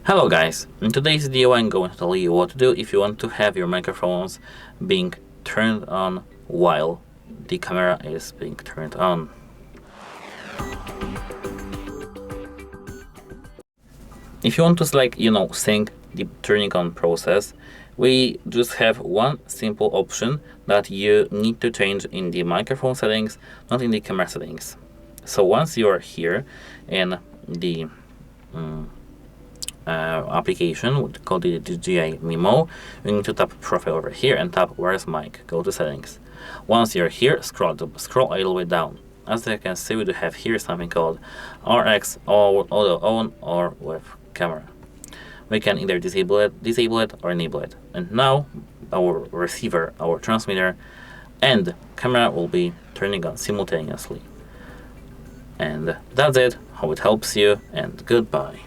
Hello guys, in today's video I'm going to tell you what to do if you want to have your microphones being turned on while the camera is being turned on. If you want to sync the turning on process, we just have one simple option that you need to change in the microphone settings, not in the camera settings. So once you are here in the application called the DJI MIMO, you need to tap profile over here and tap where's mic, go to settings. Once you're here, scroll all the way down. As you can see, we do have here something called RX auto on or with camera. We can either disable it or enable it. And now our receiver, our transmitter and camera will be turning on simultaneously. And that's it. Hope it helps you, and goodbye.